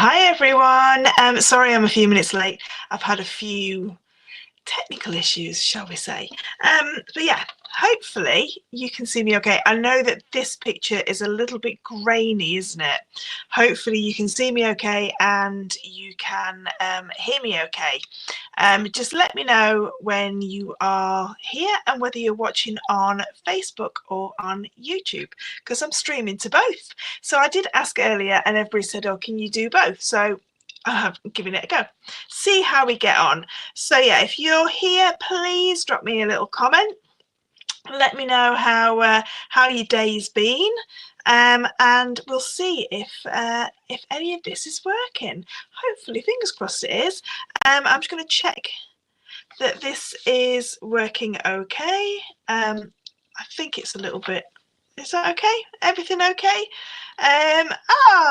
Hi everyone. Sorry I'm a few minutes late. I've had a few technical issues, shall we say. But yeah, hopefully you can see me okay. I know that this picture is a little bit grainy, isn't it? Hopefully you can see me okay and you can hear me okay. Just let me know when you are here and whether you're watching on Facebook or on YouTube, because I'm streaming to both. So I did ask earlier and everybody said, oh, can you do both? So I'm giving it a go. See how we get on. So yeah, if you're here, please drop me a little comment. Let me know how your day's been, and we'll see if any of this is working. Hopefully, fingers crossed it is. I'm just going to check that this is working okay. I think it's a little bit. Is that okay? Everything okay?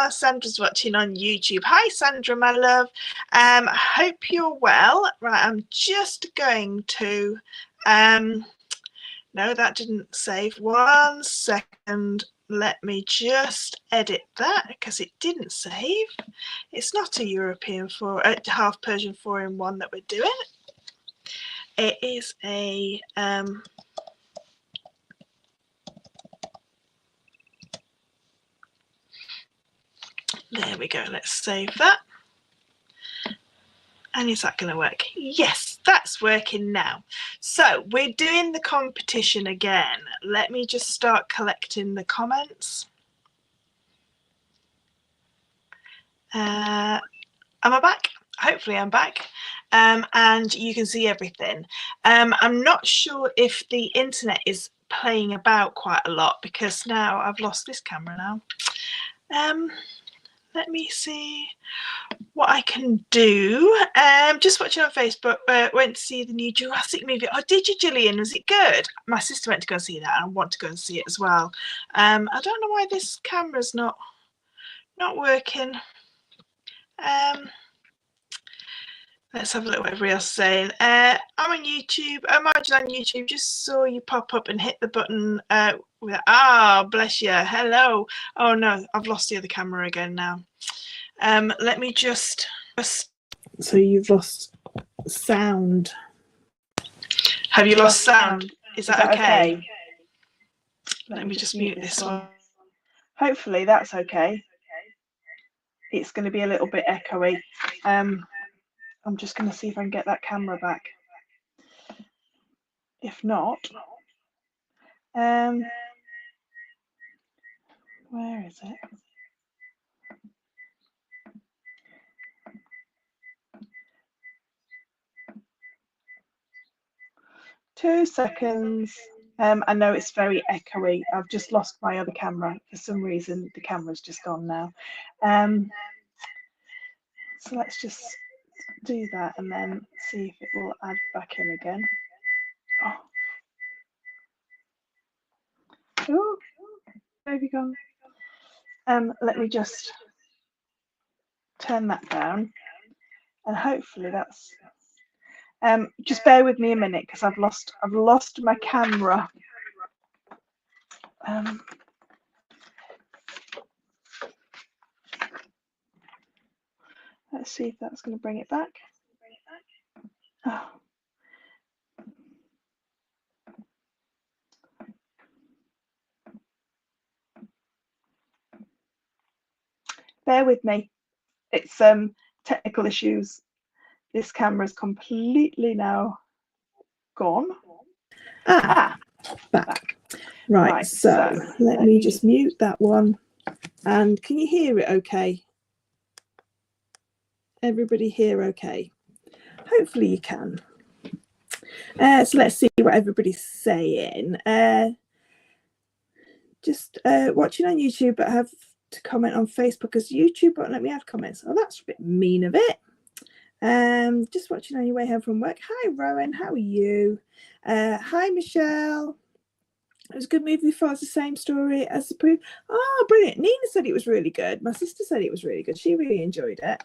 Sandra's watching on YouTube. Hi Sandra, my love. Hope you're well. Right, I'm just going to no, that didn't save. 1 second. Let me just edit that because it didn't save. It's not a European half Persian 4-in-1 that we're doing. It is a there we go. Let's save that. And is that going to work? Yes, that's working now. So we're doing the competition again. Let me just start collecting the comments. Am I back? Hopefully I'm back. And you can see everything. I'm not sure if the internet is playing about quite a lot because now I've lost this camera now. Let me see what I can do. Just watching on Facebook, went to see the new Jurassic movie. Oh, did you, Gillian? Was it good? My sister went to go see that and I want to go and see it as well. I don't know why this camera's not working. Let's have a look what everybody else is saying. I'm on YouTube. I'm on YouTube. Just saw you pop up and hit the button. Bless you. Hello. Oh no, I've lost the other camera again now. Let me just. So you've lost sound. Have you lost sound? Is that okay? Let me just mute this one. Hopefully that's okay. It's going to be a little bit echoey. I'm just going to see if I can get that camera back. If not, where is it? Two seconds. I know it's very echoey. I've just lost my other camera. For some reason, the camera's just gone now. So let's just do that and then see if it will add back in again. Oh, there we go. Let me just turn that down and hopefully that's just bear with me a minute because I've lost my camera. Let's see if that's going to bring it back. Oh. Bear with me. It's technical issues. This camera is completely now gone. Back. Right, so let me just mute that one. And can you hear it okay? Everybody hear okay? Hopefully you can. So let's see what everybody's saying. Just watching on YouTube, but have to comment on Facebook as YouTube won't let me add comments. Oh, that's a bit mean of it. Just watching on your way home from work. Hi Rowan, how are you? Hi Michelle. It was a good movie. Follows the same story as the proof. Oh, brilliant. Nina said it was really good. My sister said it was really good. She really enjoyed it.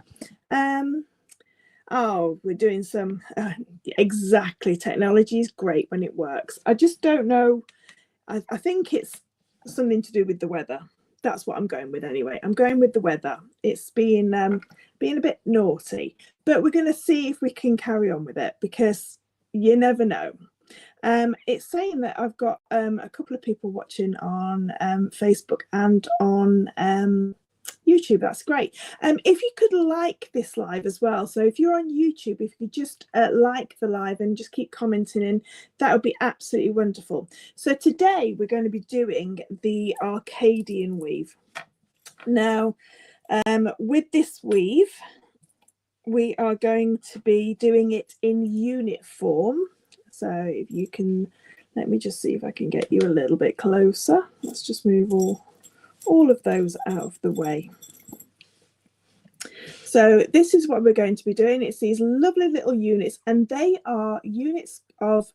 Oh, we're doing some exactly. Technology is great when it works. I just don't know. I think it's something to do with the weather. that's what I'm going with anyway. I'm going with the weather. It's being a bit naughty, but we're going to see if we can carry on with it, because you never know. It's saying that I've got a couple of people watching on Facebook and on YouTube. That's great. If you could like this live as well, so if you're on YouTube, if you just like the live and just keep commenting in, that would be absolutely wonderful. So today we're going to be doing the Arcadian weave. Now with this weave, we are going to be doing it in unit form. So if you can, let me just see if I can get you a little bit closer. Let's just move all of those out of the way. So this is what we're going to be doing. It's these lovely little units, and they are units of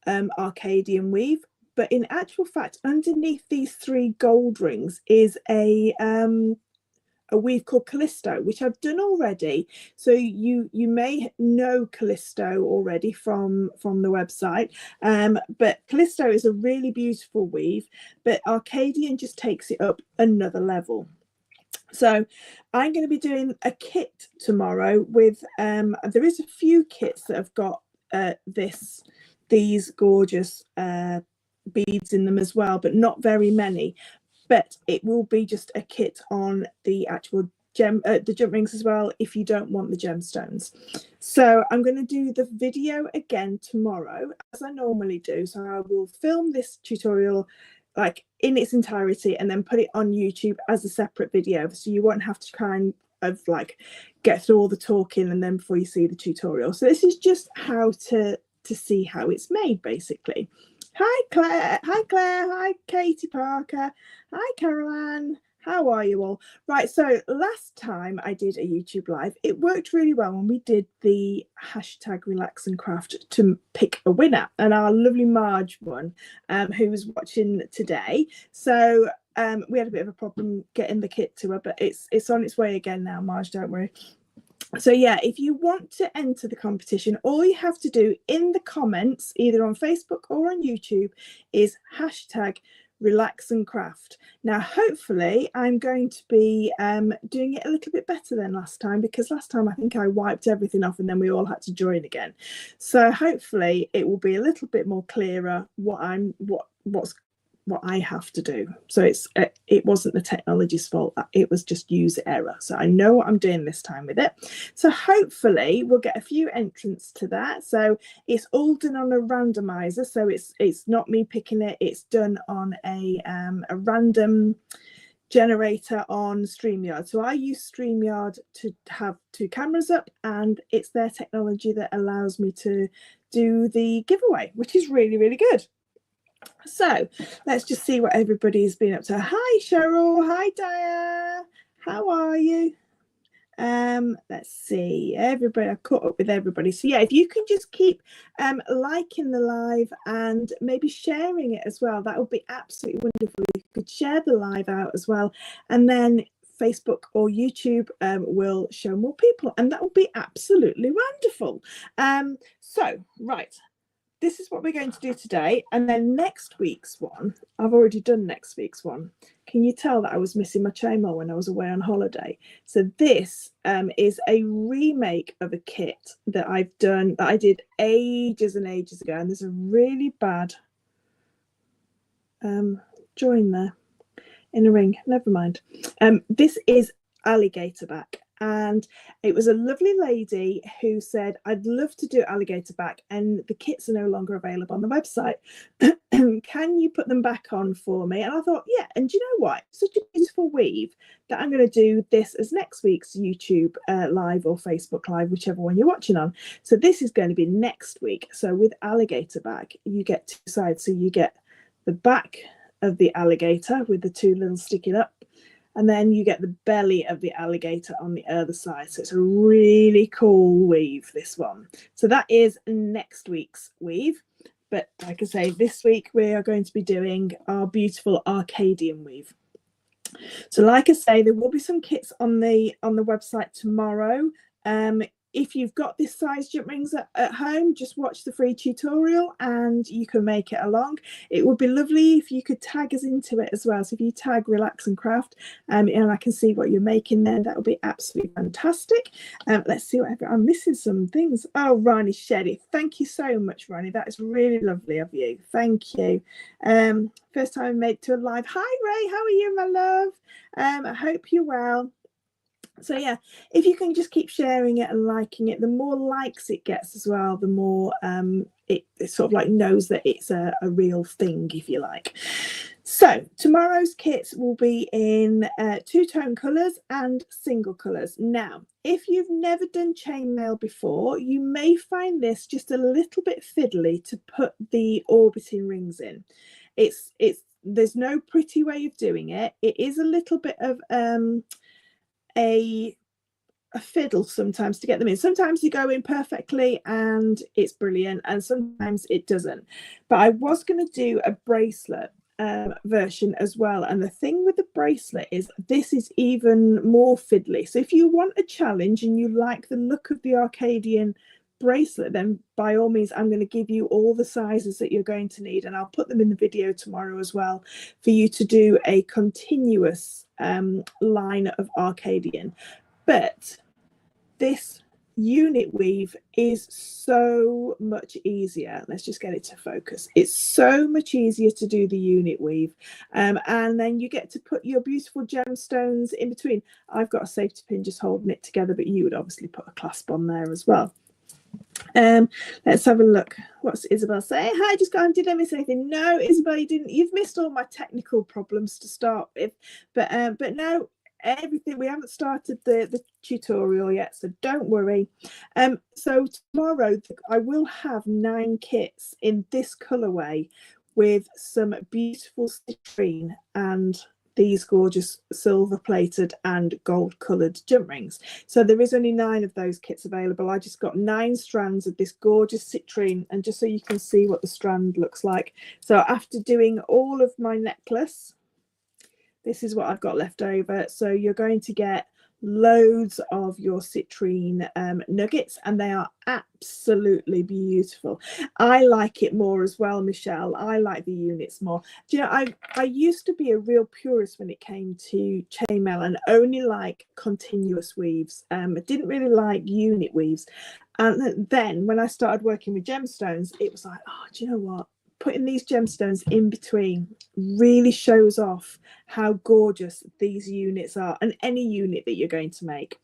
Arcadian weave. But in actual fact, underneath these 3 gold rings is a weave called Callisto, which I've done already. So you may know Callisto already from the website, but Callisto is a really beautiful weave, but Arcadian just takes it up another level. So I'm going to be doing a kit tomorrow with there is a few kits that have got these gorgeous beads in them as well, but not very many. But it will be just a kit on the actual the jump rings as well, if you don't want the gemstones. So I'm going to do the video again tomorrow, as I normally do. So I will film this tutorial like in its entirety and then put it on YouTube as a separate video, so you won't have to kind of like get through all the talking and then before you see the tutorial. So this is just how to see how it's made, basically. Hi Claire, hi Katie Parker, hi Caroline, how are you all? Right, so last time I did a YouTube live, it worked really well when we did the hashtag relax and craft to pick a winner, and our lovely Marge won, who was watching today. So we had a bit of a problem getting the kit to her, but it's on its way again now, Marge, don't worry. So yeah, if you want to enter the competition, all you have to do in the comments, either on Facebook or on YouTube, is hashtag relax and craft. Now hopefully I'm going to be doing it a little bit better than last time, because last time I think I wiped everything off and then we all had to join again. So hopefully it will be a little bit more clearer what I have to do. So it wasn't the technology's fault, it was just user error. So I know what I'm doing this time with it. So hopefully we'll get a few entrants to that. So it's all done on a randomizer. So it's not me picking it. It's done on a random generator on StreamYard. So I use StreamYard to have 2 cameras up, and it's their technology that allows me to do the giveaway, which is really, really good. So let's just see what everybody's been up to. Hi Cheryl, hi Dia, how are you? Let's see, everybody, I caught up with everybody. So yeah, if you can just keep liking the live and maybe sharing it as well, that would be absolutely wonderful. You could share the live out as well, and then Facebook or YouTube will show more people, and that would be absolutely wonderful. So right, this is what we're going to do today, and then next week's one, I've already done next week's one. Can you tell that I was missing my chainmail when I was away on holiday? So this is a remake of a kit that I've done, that I did ages and ages ago, and there's a really bad join there in a ring, never mind. This is alligator back, and it was a lovely lady who said, I'd love to do alligator back, and the kits are no longer available on the website. Can you put them back on for me? And I thought, yeah, and do you know what, such a beautiful weave that I'm going to do this as next week's YouTube live or Facebook live, whichever one you're watching on. So this is going to be next week. So with alligator back, you get 2 sides. So you get the back of the alligator with the 2 little sticking up, and then you get the belly of the alligator on the other side. So it's a really cool weave, this one. So that is next week's weave. But like I say, this week we are going to be doing our beautiful Arcadian weave. So like I say, there will be some kits on the website tomorrow. if you've got this size jump rings at home, just watch the free tutorial and you can make it along. It would be lovely if you could tag us into it as well. So if you tag Relax and Craft, and I can see what you're making there, that would be absolutely fantastic. Let's see what I'm missing some things. Oh, Ronnie Sheddy, thank you so much, Ronnie. That is really lovely of you. Thank you. First time I made it to a live. Hi, Ray. How are you, my love? I hope you're well. So yeah, if you can just keep sharing it and liking it, the more likes it gets as well, the more it sort of like knows that it's a real thing, if you like. So tomorrow's kits will be in two-tone colours and single colours. Now, if you've never done chainmail before, you may find this just a little bit fiddly to put the orbiting rings in. There's no pretty way of doing it. It is a little bit of a fiddle sometimes to get them in. Sometimes you go in perfectly and it's brilliant, and sometimes it doesn't. But I was going to do a bracelet version as well, and the thing with the bracelet is this is even more fiddly. So if you want a challenge and you like the look of the Arcadian bracelet, then by all means I'm going to give you all the sizes that you're going to need, and I'll put them in the video tomorrow as well for you to do a continuous line of Arcadian. But this unit weave is so much easier. Let's just get it to focus. It's so much easier to do the unit weave, and then you get to put your beautiful gemstones in between. I've got a safety pin just holding it together, but you would obviously put a clasp on there as well. Let's have a look. What's Isabel saying? Hi, just got on. Did I miss anything? No, Isabel, you didn't. You've missed all my technical problems to start with, but no, everything. We haven't started the tutorial yet, so don't worry. So tomorrow I will have 9 kits in this colorway with some beautiful citrine and these gorgeous silver plated and gold coloured jump rings. So there is only 9 of those kits available. I just got 9 strands of this gorgeous citrine, and just so you can see what the strand looks like. So after doing all of my necklace, this is what I've got left over. So you're going to get loads of your citrine nuggets, and they are absolutely beautiful. I like it more as well, Michelle. I like the units more. Do you know, I used to be a real purist when it came to chainmail and only like continuous weaves. I didn't really like unit weaves, and then when I started working with gemstones, it was like, oh, do you know what, putting these gemstones in between really shows off how gorgeous these units are, and any unit that you're going to make.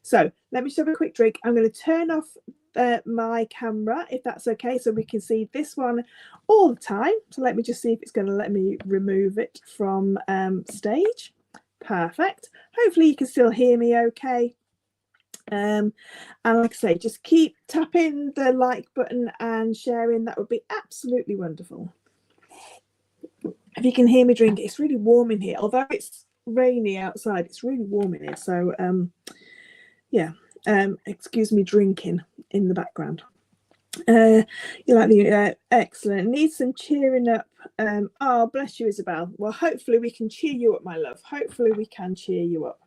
So let me just have a quick drink. I'm going to turn off my camera, if that's okay, so we can see this one all the time. So let me just see if it's going to let me remove it from stage. Perfect. Hopefully you can still hear me okay. And like I say, just keep tapping the like button and sharing. That would be absolutely wonderful. If you can hear me drink, it's really warm in here. Although it's rainy outside, it's really warm in here. So yeah, excuse me drinking in the background. You like the excellent. Need some cheering up. Oh, bless you, Isabel. Well, hopefully we can cheer you up, my love. Hopefully we can cheer you up.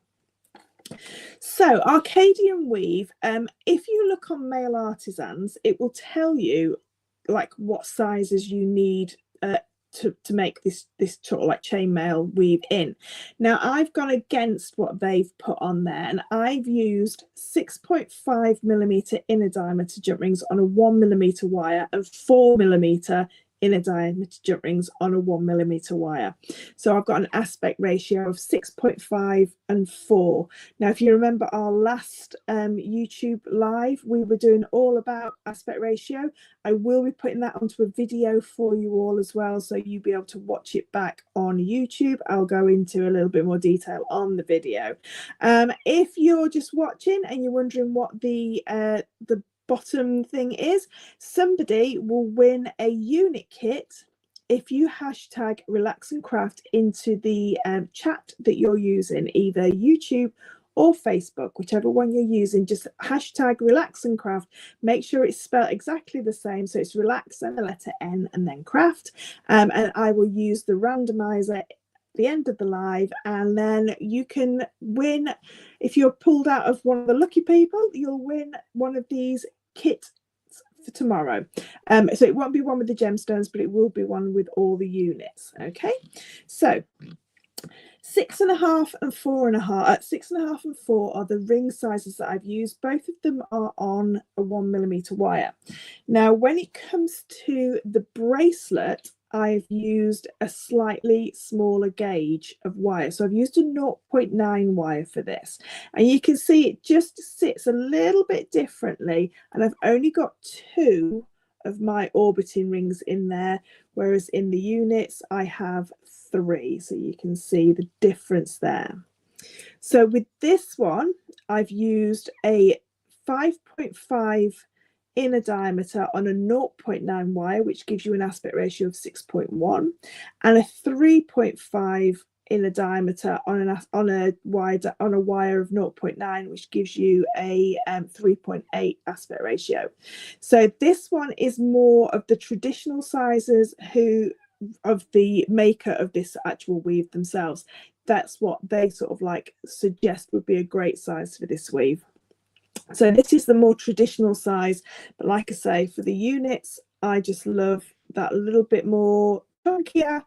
So Arcadian weave, if you look on Maille Artisans, it will tell you like what sizes you need to make this sort of like chainmail weave in. Now I've gone against what they've put on there, and I've used 6.5mm inner diameter jump rings on a 1mm wire and 4mm inner diameter jump rings on a 1mm wire. So I've got an aspect ratio of 6.5 and 4. Now, if you remember our last YouTube live, we were doing all about aspect ratio. I will be putting that onto a video for you all as well, so you'll be able to watch it back on YouTube. I'll go into a little bit more detail on the video. If you're just watching and you're wondering what the bottom thing is, somebody will win a unit kit if you hashtag Relax and Craft into the chat that you're using, either YouTube or Facebook, whichever one you're using. Just hashtag Relax and Craft. Make sure it's spelled exactly the same, so it's relax and the letter N and then craft, and I will use the randomizer at the end of the live, and then you can win If you're pulled out of one of the lucky people, you'll win one of these kits for tomorrow. So it won't be one with the gemstones, but it will be one with all the units. Okay, so 6.5 and 4.5. 6.5 and 4 are the ring sizes that I've used. Both of them are on a 1mm wire. Now, when it comes to the bracelet, I've used a slightly smaller gauge of wire. So I've used a 0.9 wire for this. And you can see it just sits a little bit differently. And I've only got 2 of my orbiting rings in there, whereas in the units I have 3. So you can see the difference there. So with this one, I've used a 5.5 inner diameter on a 0.9 wire, which gives you an aspect ratio of 6.1, and a 3.5 inner diameter on a wire of 0.9, which gives you a 3.8 aspect ratio. So this one is more of the traditional sizes of the maker of this actual weave themselves. That's what they sort of like suggest would be a great size for this weave. So this is the more traditional size, but like I say, for the units, I just love that a little bit more chunkier,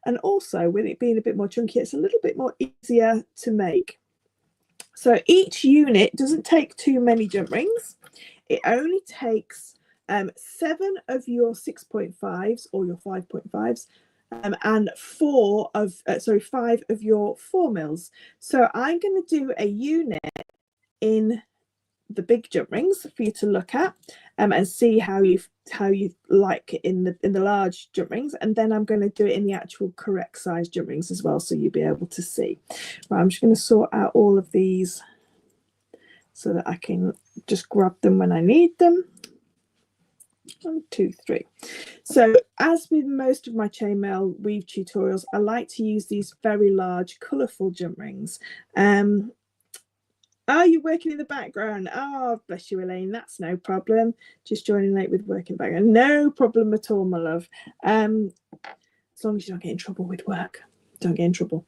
and also with it being a bit more chunkier, it's a little bit more easier to make. So each unit doesn't take too many jump rings. It only takes 7 of your 6.5s or your 5.5s, and 5 of your 4mm. So I'm going to do a unit in the big jump rings for you to look at, and see how you like it in the large jump rings, and then I'm going to do it in the actual correct size jump rings as well, so you'll be able to see. Right, I'm just going to sort out all of these so that I can just grab them when I need them. 1, 2, 3. So as with most of my chainmail weave tutorials, I like to use these very large colourful jump rings. Oh, you're working in the background. Oh, bless you, Elaine. That's no problem. Just joining late with work in the background. No problem at all, my love. As long as you don't get in trouble with work. Don't get in trouble.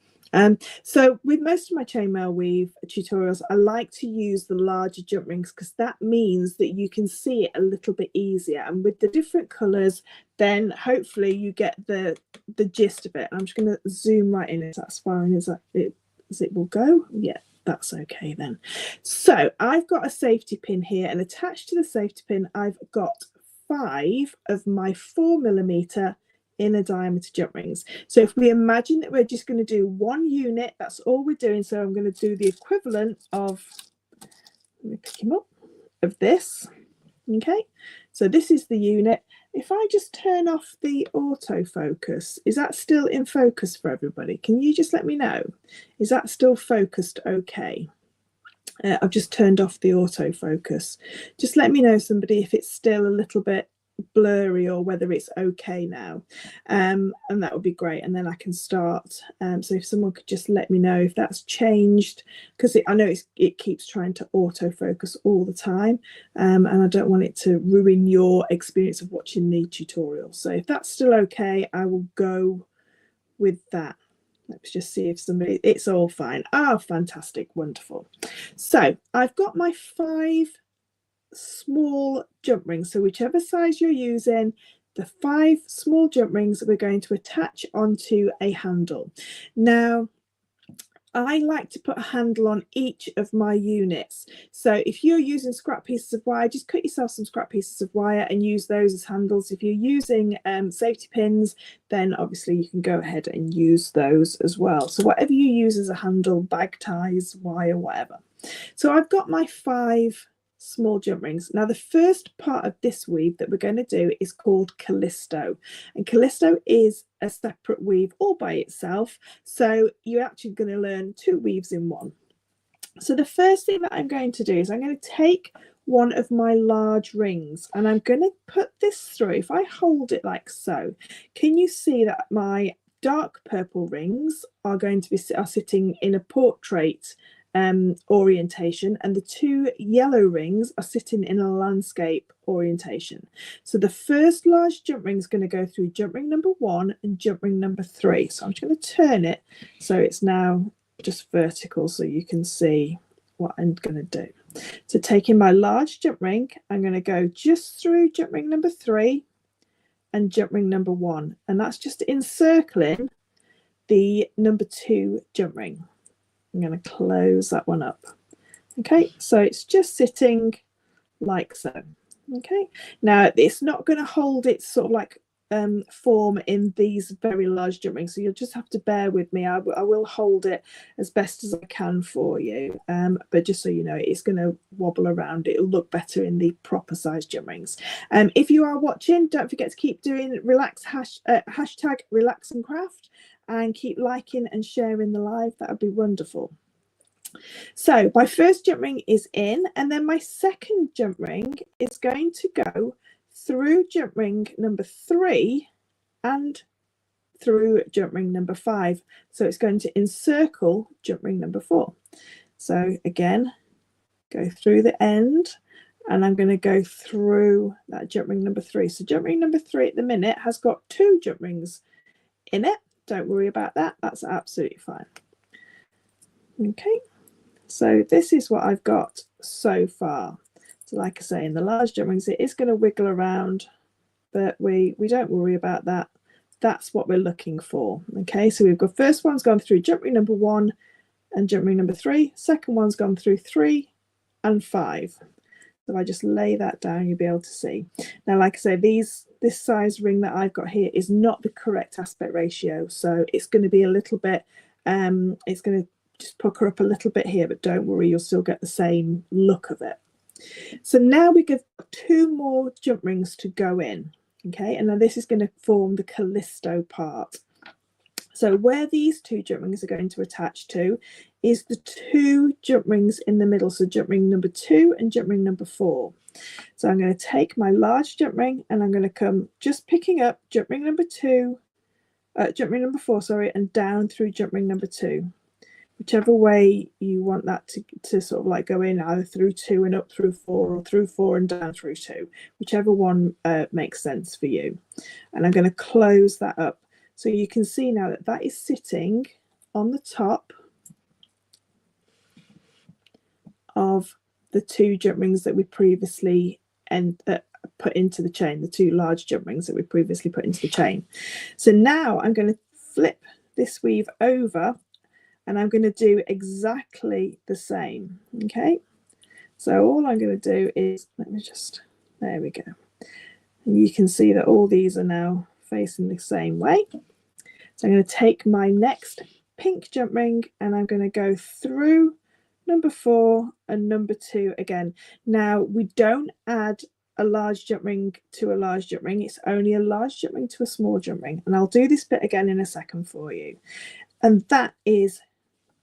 So with most of my chainmail weave tutorials, I like to use the larger jump rings because that means that you can see it a little bit easier. And with the different colours, then hopefully you get the gist of it. I'm just going to zoom right in as far in as it will go. Yeah. That's okay then. So I've got a safety pin here, and attached to the safety pin I've got 5 of my 4mm inner diameter jump rings. So if we imagine that we're just going to do 1 unit, that's all we're doing. So I'm going to do the equivalent of, let me pick him up, of this. Okay, so this is the unit. If I just turn off the autofocus, is that still in focus for everybody? Can you just let me know? Is that still focused okay? I've just turned off the autofocus. Just let me know, somebody, if it's still a little bit blurry or whether it's okay now, and that would be great, and then I can start. So if someone could just let me know if that's changed, because I know it keeps trying to autofocus all the time, and I don't want it to ruin your experience of watching the tutorial. So if that's still okay, I will go with that. Let's just see if somebody, it's all fine. Ah, fantastic, wonderful. So I've got my 5 small jump rings, so whichever size you're using, the 5 small jump rings we're going to attach onto a handle. Now I like to put a handle on each of my units, so if you're using scrap pieces of wire, just cut yourself some scrap pieces of wire and use those as handles. If you're using safety pins, then obviously you can go ahead and use those as well. So whatever you use as a handle, bag ties, wire, whatever. So I've got my 5 small jump rings. Now the first part of this weave that we're going to do is called Callisto, and Callisto is a separate weave all by itself, so you're actually going to learn 2 weaves in one. So the first thing that I'm going to do is I'm going to take one of my large rings and I'm going to put this through. If I hold it like so, can you see that my dark purple rings are going to be sitting in a portrait orientation, and the 2 yellow rings are sitting in a landscape orientation. So the first large jump ring is going to go through jump ring number 1 and jump ring number 3. So I'm just going to turn it so it's now just vertical so you can see what I'm going to do. So taking my large jump ring, I'm going to go just through jump ring number 3 and jump ring number 1, and that's just encircling the number 2 jump ring. I'm going to close that one up. Okay, so it's just sitting like so. Okay, now it's not going to hold its sort of like form in these very large jump rings, so you'll just have to bear with me. I will hold it as best as I can for you, but just so you know, it's going to wobble around. It'll look better in the proper size jump rings. If you are watching, don't forget to keep doing hashtag relax and craft, and keep liking and sharing the live. That would be wonderful. So my first jump ring is in, and then my second jump ring is going to go through jump ring number 3 and through jump ring number 5. So it's going to encircle jump ring number 4. So again, go through the end, and I'm going to go through that jump ring number 3. So jump ring number 3 at the minute has got 2 jump rings in it. Don't worry about that. That's absolutely fine. Okay. So this is what I've got so far. So like I say, in the large jump rings, it is going to wiggle around, but we don't worry about that. That's what we're looking for. Okay, so we've got first one's gone through jump ring number 1 and jump ring number 3. Second one's gone through 3 and 5. So if I just lay that down, you'll be able to see. Now, like I say, this size ring that I've got here is not the correct aspect ratio. So it's going to be a little bit, it's going to just pucker up a little bit here, but don't worry, you'll still get the same look of it. So now we give 2 more jump rings to go in. Okay, and now this is going to form the Callisto part. So where these 2 jump rings are going to attach to is the 2 jump rings in the middle. So jump ring number 2 and jump ring number 4. So I'm going to take my large jump ring, and I'm going to come just picking up jump ring number 4, sorry, and down through jump ring number 2. Whichever way you want that to sort of like go in, either through 2 and up through 4, or through 4 and down through 2, whichever one makes sense for you. And I'm going to close that up. So you can see now that that is sitting on the top of the 2 jump rings that we previously put into the chain, the 2 large jump rings that we previously put into the chain. So now I'm going to flip this weave over, and I'm going to do exactly the same. Okay, so all I'm going to do is, there we go. And you can see that all these are now facing the same way. So I'm going to take my next pink jump ring, and I'm going to go through number 4 and number 2 again. Now we don't add a large jump ring to a large jump ring. It's only a large jump ring to a small jump ring. And I'll do this bit again in a second for you. And that is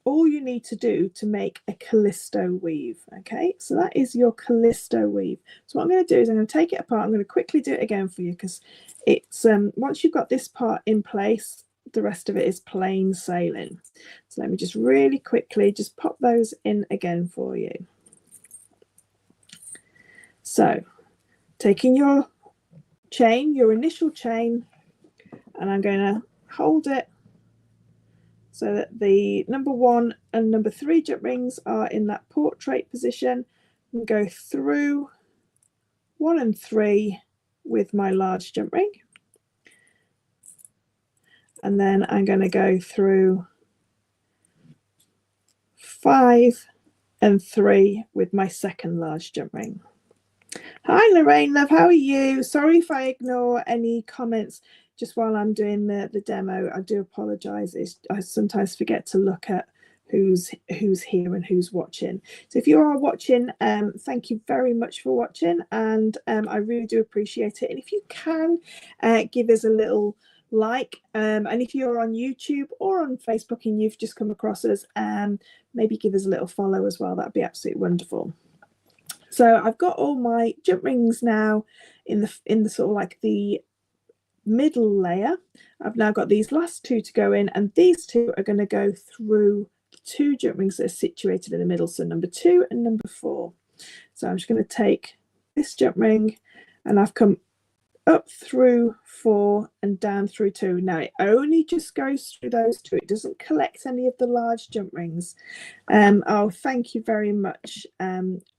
all you need to do to make a Callisto weave. Okay, so that is your Callisto weave. So what I'm going to do is I'm going to take it apart. I'm going to quickly do it again for you, because it's once you've got this part in place, the rest of it is plain sailing. So let me just really quickly just pop those in again for you. So taking your chain, your initial chain, and I'm going to hold it so that the number 1 and number 3 jump rings are in that portrait position, and go through 1 and 3 with my large jump ring. And then I'm going to go through 5 and 3 with my second large jump ring. Hi Lorraine, love, how are you? Sorry if I ignore any comments just while I'm doing the demo. I do apologize. I sometimes forget to look at who's here and who's watching. So if you are watching, thank you very much for watching, and I really do appreciate it. And if you can give us a little like, and if you're on YouTube or on Facebook and you've just come across us, maybe give us a little follow as well. That'd be absolutely wonderful. So I've got all my jump rings now in the sort of like the middle layer. I've now got these last 2 to go in, and these 2 are going to go through the 2 jump rings that are situated in the middle, so number 2 and number 4. So I'm just going to take this jump ring, and I've come up through 4 and down through 2. Now it only just goes through those 2. It doesn't collect any of the large jump rings. Oh, thank you very much,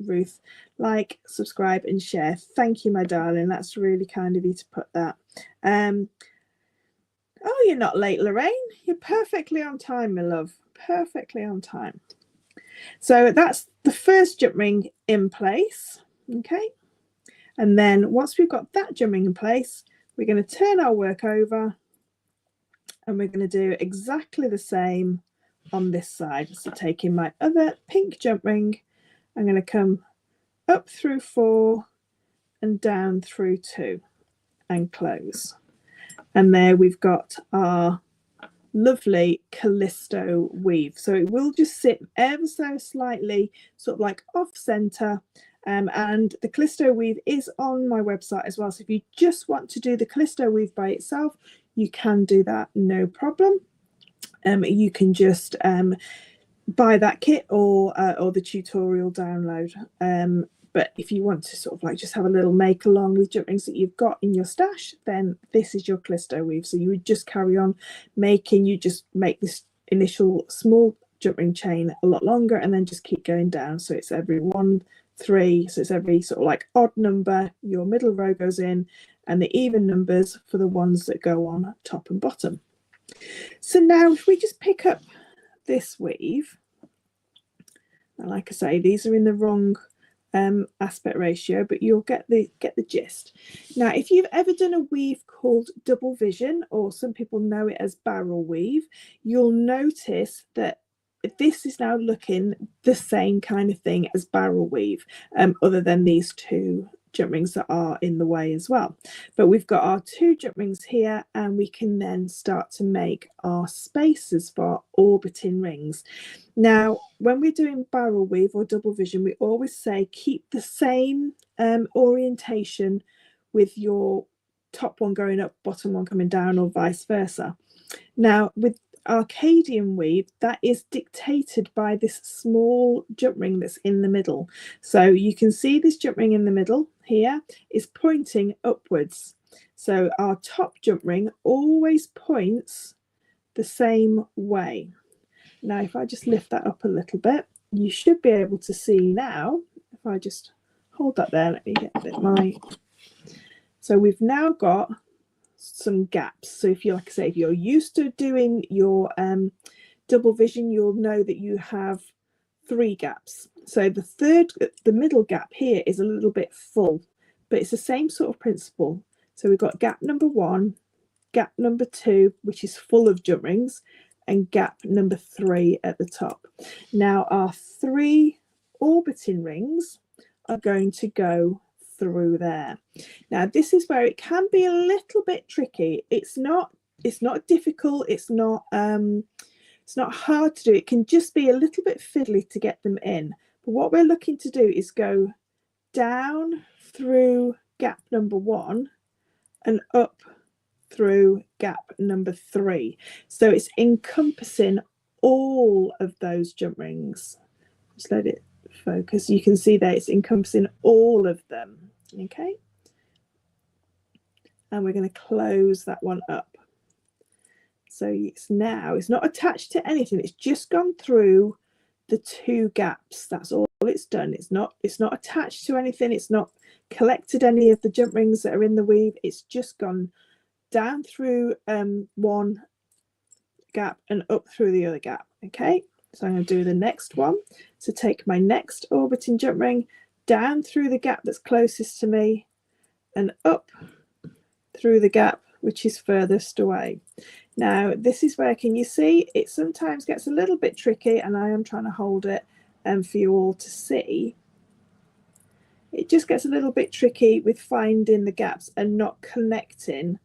Ruth. Like, subscribe and share. Thank you, my darling. That's really kind of you to put that. Oh, you're not late, Lorraine. You're perfectly on time, my love. Perfectly on time. So that's the first jump ring in place. Okay. And then once we've got that jump ring in place, we're going to turn our work over and we're going to do exactly the same on this side. So taking my other pink jump ring, I'm going to come up through 4 and down through 2 and close. And there we've got our lovely Callisto weave. So it will just sit ever so slightly sort of like off center. And the Callisto weave is on my website as well. So if you just want to do the Callisto weave by itself, you can do that, no problem. You can just buy that kit or the tutorial download. But if you want to sort of like just have a little make along with jump rings that you've got in your stash, then this is your Callisto weave. So you would just carry on making, you just make this initial small jump ring chain a lot longer and then just keep going down. So it's every 1, 3, so it's every sort of like odd number your middle row goes in, and the even numbers for the ones that go on top and bottom. So now if we just pick up this weave, and like I say, these are in the wrong aspect ratio, but you'll get the gist. Now if you've ever done a weave called double vision, or some people know it as barrel weave, you'll notice that this is now looking the same kind of thing as barrel weave, other than these 2 jump rings that are in the way as well. But we've got our 2 jump rings here, and we can then start to make our spaces for our orbiting rings. Now when we're doing barrel weave or double vision, we always say keep the same orientation with your top one going up, bottom one coming down, or vice versa. Now with Arcadian weave, that is dictated by this small jump ring that's in the middle. So you can see this jump ring in the middle here is pointing upwards. So our top jump ring always points the same way. Now if I just lift that up a little bit, you should be able to see now. If I just hold that there, let me get a bit so we've now got some gaps. So if you, like I say, if you're used to doing your double vision, you'll know that you have 3 gaps. So the middle gap here is a little bit full, but it's the same sort of principle. So we've got gap number 1, gap number 2, which is full of jump rings, and gap number 3 at the top. Now our 3 orbiting rings are going to go through there. Now this is where it can be a little bit tricky. It's not difficult, it's not hard to do. It can just be a little bit fiddly to get them in. But what we're looking to do is go down through gap number 1 and up through gap number 3. So it's encompassing all of those jump rings. Just let it focus. You can see that it's encompassing all of them. Okay, and we're going to close that one up. So it's not attached to anything, it's just gone through the 2 gaps. That's all it's done. It's not attached to anything, it's not collected any of the jump rings that are in the weave. It's just gone down through one gap and up through the other gap. Okay, so I'm going to do the next one. So take my next orbiting jump ring, down through the gap that's closest to me and up through the gap which is furthest away. Now this is where, can you see, it sometimes gets a little bit tricky, and I am trying to hold it for you all to see. It just gets a little bit tricky with finding the gaps and not connecting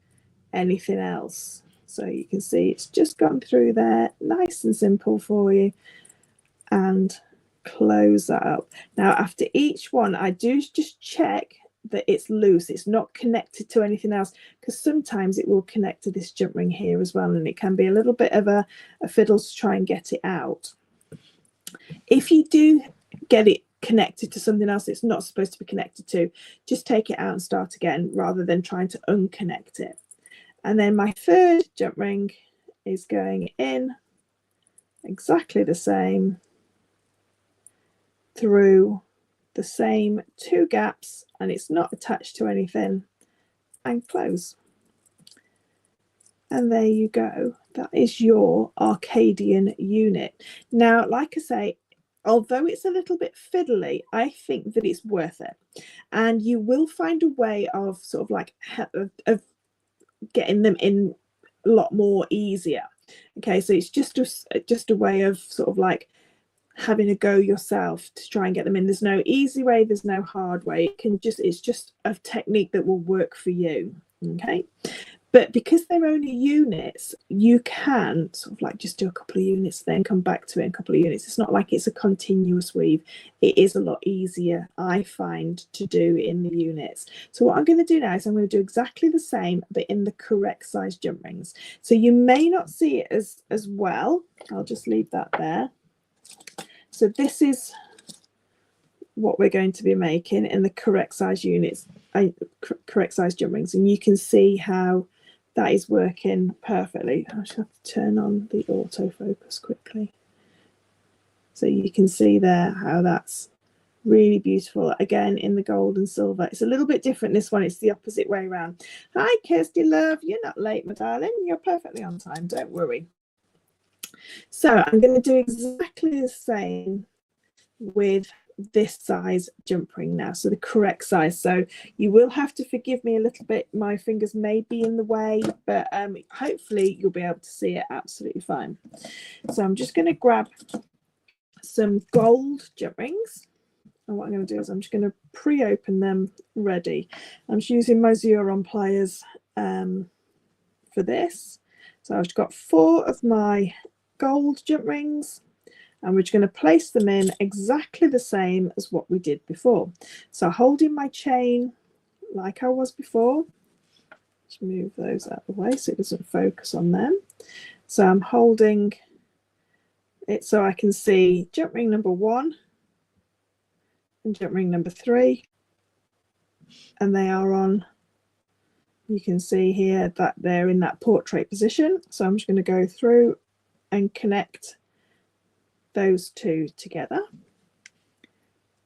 anything else. So you can see it's just gone through there, nice and simple for you, and close that up. Now after each one I do just check that it's loose, it's not connected to anything else, because sometimes it will connect to this jump ring here as well, and it can be a little bit of a fiddle to try and get it out. If you do get it connected to something else it's not supposed to be connected to, just take it out and start again rather than trying to unconnect it. And then my third jump ring is going in exactly the same through the same 2 gaps, and it's not attached to anything, and close. And there you go. That is your Arcadian unit. Now, like I say, although it's a little bit fiddly, I think that it's worth it. And you will find a way of sort of like of getting them in a lot more easier. Okay, so it's just a way of sort of like having a go yourself to try and get them in. There's no easy way, there's no hard way. It's just a technique that will work for you. Okay, but because they're only units, you can sort of like just do a couple of units, then come back to it in a couple of units. It's not like it's a continuous weave. It is a lot easier, I find, to do in the units. So what I'm going to do now is I'm going to do exactly the same, but in the correct size jump rings. So you may not see it as well. I'll just leave that there. So this is what we're going to be making in the correct size units, correct size jump rings, and you can see how that is working perfectly. I just have to turn on the autofocus quickly so you can see there how that's really beautiful. Again, in the gold and silver. It's a little bit different this one, it's the opposite way around. Hi Kirsty love, you're not late my darling, you're perfectly on time, don't worry. So I'm going to do exactly the same with this size jump ring now, so the correct size. So you will have to forgive me a little bit, my fingers may be in the way, but hopefully you'll be able to see it absolutely fine. So I'm just going to grab some gold jump rings, and what I'm going to do is I'm just going to pre-open them ready. I'm just using my Xuron pliers for this. So I've got 4 of my gold jump rings, and we're just going to place them in exactly the same as what we did before. So holding my chain like I was before, just move those out of the way so it doesn't focus on them. So I'm holding it so I can see jump ring number 1 and jump ring number 3, and they are on, you can see here that they're in that portrait position. So I'm just going to go through and connect those 2 together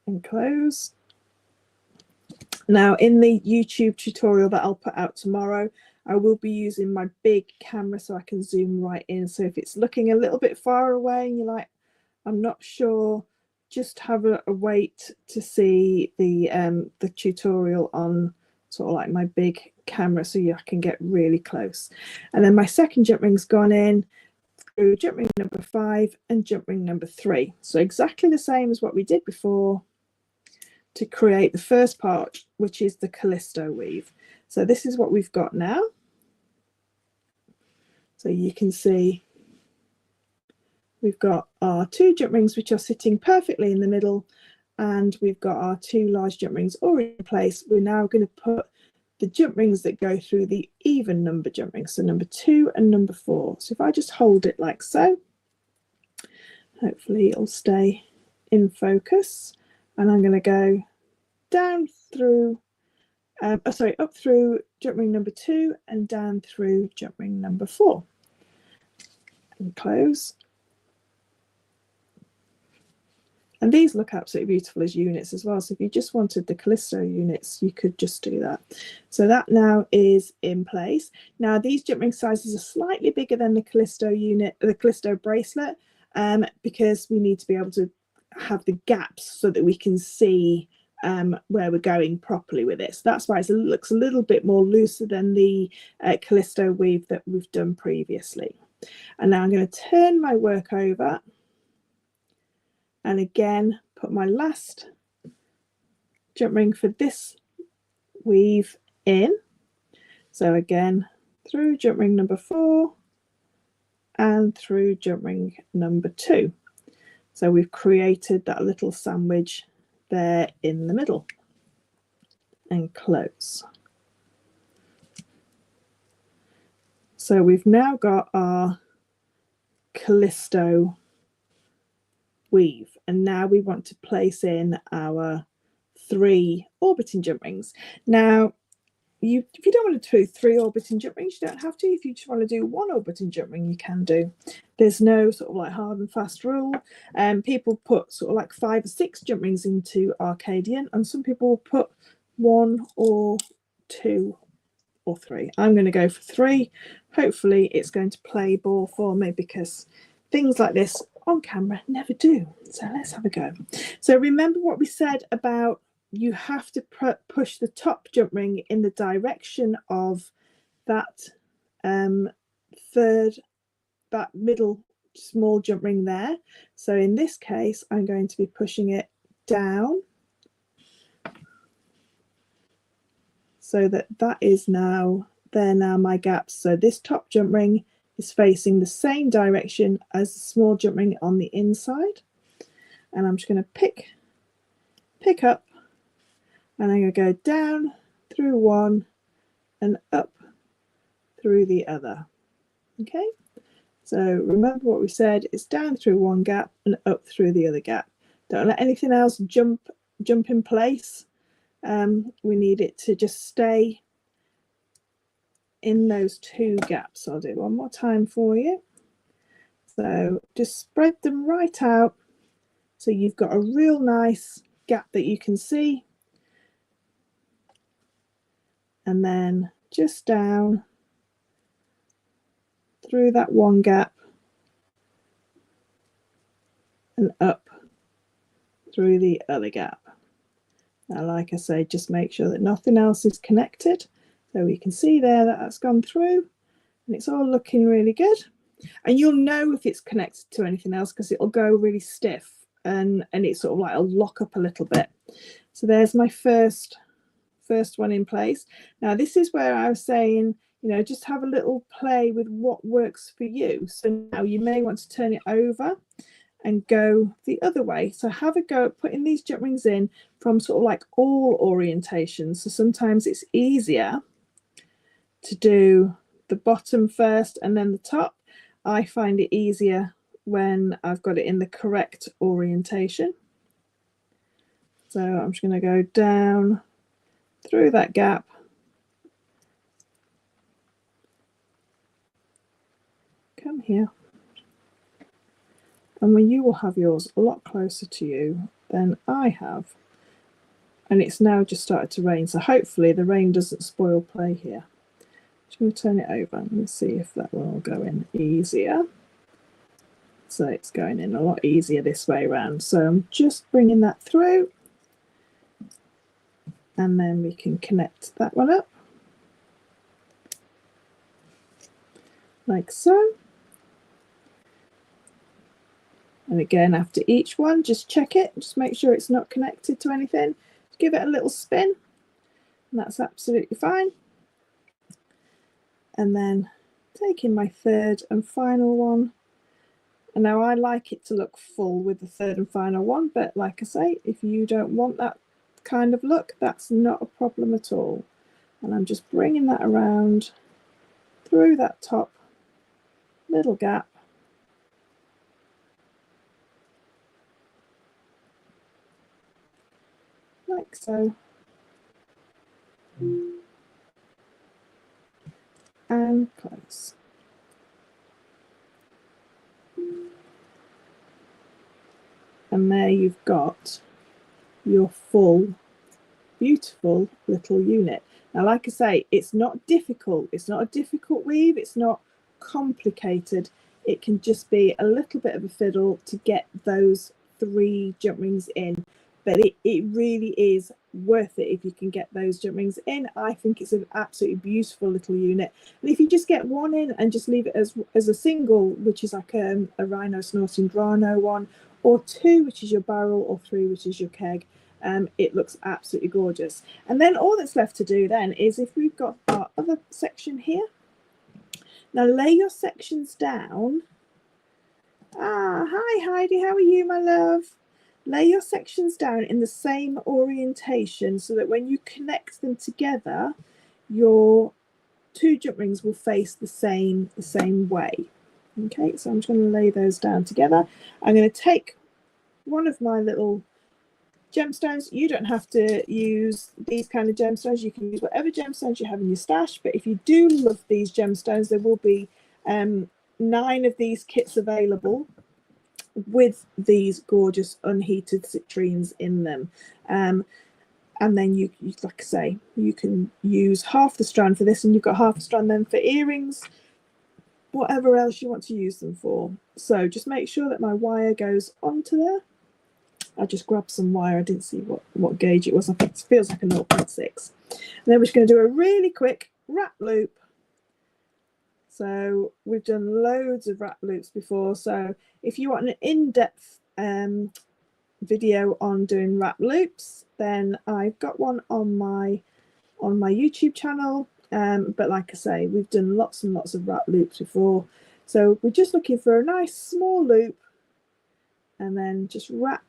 and close. Now in the YouTube tutorial that I'll put out tomorrow, I will be using my big camera so I can zoom right in. So if it's looking a little bit far away and you're like, I'm not sure, just have a wait to see the tutorial on sort of like my big camera so I can get really close. And then my second jump ring's gone in through jump ring number 5 and jump ring number 3. So exactly the same as what we did before to create the first part, which is the Callisto weave. So this is what we've got now. So you can see we've got our 2 jump rings which are sitting perfectly in the middle, and we've got our 2 large jump rings already in place. We're now going to put the jump rings that go through the even number jump rings, so number 2 and number 4. So if I just hold it like so, hopefully it'll stay in focus, and I'm going to go down through up through jump ring number 2 and down through jump ring number 4 and close. And these look absolutely beautiful as units as well. So if you just wanted the Callisto units, you could just do that. So that now is in place. Now these jump ring sizes are slightly bigger than the Callisto unit, the Callisto bracelet, because we need to be able to have the gaps so that we can see where we're going properly with this. That's why it looks a little bit more looser than the Callisto weave that we've done previously. And now I'm going to turn my work over and again put my last jump ring for this weave in. So again through jump ring number 4 and through jump ring number 2. So we've created that little sandwich there in the middle and close. So we've now got our Callisto weave, and now we want to place in our 3 orbiting jump rings. Now if you don't want to do 3 orbiting jump rings, you don't have to. If you just want to do 1 orbiting jump ring, you can do. There's no sort of like hard and fast rule. People put sort of like 5 or 6 jump rings into Arcadian, and some people will put 1 or 2 or 3. I'm going to go for 3. Hopefully it's going to play ball for me, because things like this on camera never do. So let's have a go. So remember what we said about you have to push the top jump ring in the direction of that that middle small jump ring there. So in this case, I'm going to be pushing it down, so that is now, they're now my gaps. So this top jump ring is facing the same direction as the small jump ring on the inside. And I'm just going to pick up, and I'm going to go down through one and up through the other. Okay, so remember what we said, it's down through one gap and up through the other gap. Don't let anything else jump in place. We need it to just stay in those 2 gaps. I'll do it one more time for you. So just spread them right out, so you've got a real nice gap that you can see. And then just down through that one gap and up through the other gap. Now, like I say, just make sure that nothing else is connected. So we can see there that that's gone through, and it's all looking really good. And you'll know if it's connected to anything else, because it'll go really stiff, and it sort of like will lock up a little bit. So there's my first one in place. Now this is where I was saying, you know, just have a little play with what works for you. So now you may want to turn it over and go the other way. So have a go at putting these jump rings in from sort of like all orientations. So sometimes it's easier to do the bottom first and then the top. I find it easier when I've got it in the correct orientation. So I'm just going to go down through that gap, come here, and when you will have yours a lot closer to you than I have. And it's now just started to rain, so hopefully the rain doesn't spoil play here. Just going to turn it over and see if that one will go in easier. So it's going in a lot easier this way around. So I'm just bringing that through, and then we can connect that one up like so. And again, after each one, just check it, just make sure it's not connected to anything. Just give it a little spin, and that's absolutely fine. And then taking my 3rd and final one. And now I like it to look full with the 3rd and final one, but like I say, if you don't want that kind of look, that's not a problem at all. And I'm just bringing that around through that top little gap, like so, and close. And there you've got your full beautiful little unit. Now, like I say, it's not difficult. It's not a difficult weave. It's not complicated. It can just be a little bit of a fiddle to get those 3 jump rings in. But it really is worth it if you can get those jump rings in. I think it's an absolutely beautiful little unit. And if you just get 1 in and just leave it as a single, which is like a rhino snorting drano one, or 2, which is your barrel, or 3, which is your keg, it looks absolutely gorgeous. And then all that's left to do then is, if we've got our other section here, now lay your sections down. Hi Heidi, how are you, my love? Lay your sections down in the same orientation, so that when you connect them together, your 2 jump rings will face the same way. Okay, so I'm just going to lay those down together. I'm going to take one of my little gemstones. You don't have to use these kind of gemstones. You can use whatever gemstones you have in your stash, but if you do love these gemstones, there will be 9 of these kits available with these gorgeous unheated citrines in them. And then you, like I say, you can use half the strand for this, and you've got half a strand then for earrings, whatever else you want to use them for. So just make sure that my wire goes onto there. I just grabbed some wire. I didn't see what gauge it was. I think it feels like a 0.6. And then we're just going to do a really quick wrap loop. So we've done loads of wrap loops before. So if you want an in-depth video on doing wrap loops, then I've got one on my YouTube channel. But like I say, we've done lots and lots of wrap loops before. So we're just looking for a nice small loop and then just wrap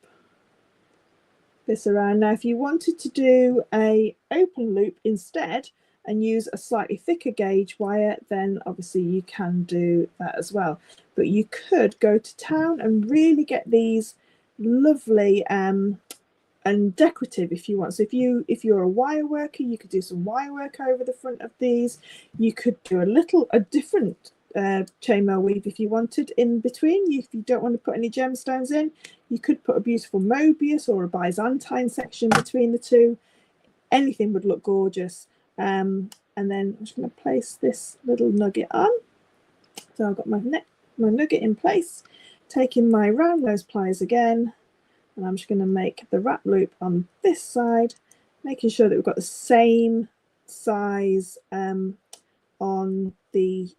this around. Now, if you wanted to do a open loop instead and use a slightly thicker gauge wire, then obviously you can do that as well. But you could go to town and really get these lovely and decorative if you want. So if you're a wire worker, you could do some wire work over the front of these. You could do a different chainmail weave if you wanted in between. If you don't want to put any gemstones in, you could put a beautiful Mobius or a Byzantine section between the two. Anything would look gorgeous. And then I'm just going to place this little nugget on. So I've got my nugget in place, taking my round nose pliers again, and I'm just going to make the wrap loop on this side, making sure that we've got the same size on the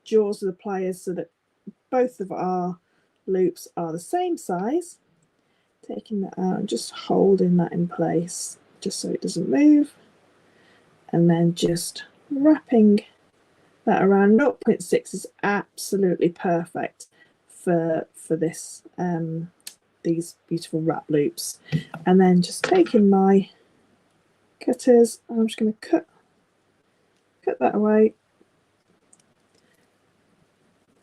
jaws of the pliers so that both of our loops are the same size. Taking that out and just holding that in place just so it doesn't move, and then just wrapping that around. 0.6 is absolutely perfect for this these beautiful wrap loops. And then just taking my cutters, I'm just going to cut that away.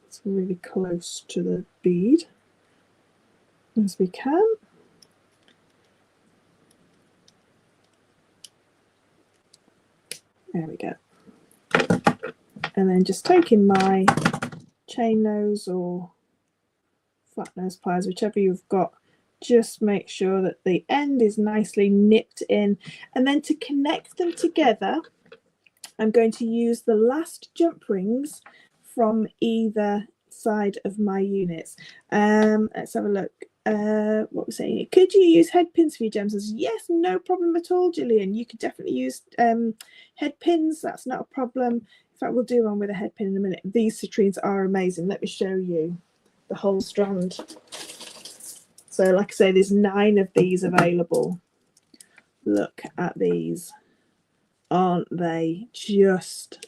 It's really close to the bead as we can. There we go. And then just taking my chain nose or flat nose pliers, whichever you've got, just make sure that the end is nicely nipped in. And then to connect them together, I'm going to use the last jump rings from either side of my units. Let's have a look. What we're saying here. Could you use head pins for your gems? Yes, no problem at all, Gillian. You could definitely use head pins. That's not a problem. In fact, we'll do one with a head pin in a minute. These citrines are amazing. Let me show you the whole strand. So like I say, there's 9 of these available. Look at these. Aren't they just